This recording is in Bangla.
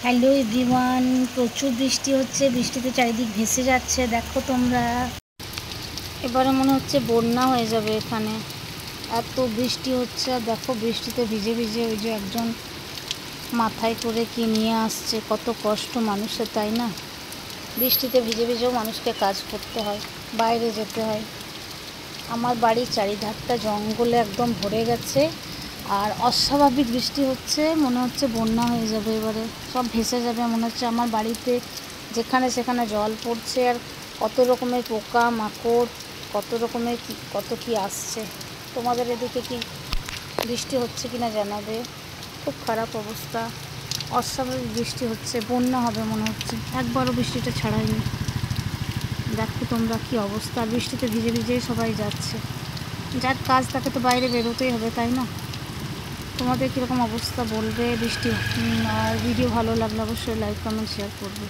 হ্যালো এভরিওয়ান, প্রচুর বৃষ্টি হচ্ছে। বৃষ্টিতে চারিদিক ভেসে যাচ্ছে, দেখো তোমরা। এবারে মনে হচ্ছে বন্যা হয়ে যাবে এখানে, এত বৃষ্টি হচ্ছে। আর দেখো বৃষ্টিতে ভিজে ভিজে ওই যে একজন মাথায় করে কি নিয়ে আসছে, কত কষ্ট মানুষের, তাই না? বৃষ্টিতে ভিজে ভিজেও মানুষকে কাজ করতে হয়, বাইরে যেতে হয়। আমার বাড়ির চারিধারটা জঙ্গলে একদম ভরে গেছে, আর অস্বাভাবিক বৃষ্টি হচ্ছে, মনে হচ্ছে বন্যা হয়ে যাবে। এবারে সব ভেসে যাবে মনে হচ্ছে। আমার বাড়িতে যেখানে সেখানে জল পড়ছে, আর কত রকমের পোকা মাকড়, কত রকমের কত কি আসছে। তোমাদের এদিকে কি বৃষ্টি হচ্ছে কিনা জানাবে। খুব খারাপ অবস্থা, অস্বাভাবিক বৃষ্টি হচ্ছে, বন্যা হবে মনে হচ্ছে। একবারও বৃষ্টিটা ছাড়ায়নি। দেখো তোমরা কি অবস্থা। আর বৃষ্টিতে ভিজে ভিজেই সবাই যাচ্ছে, যার কাজ তাকে তো বাইরে বেরোতেই হবে, তাই না? তোমাদের কীরকম অবস্থা বলবে। বৃষ্টি আর ভিডিও ভালো লাগলে অবশ্যই লাইক কমেন্ট শেয়ার করবে।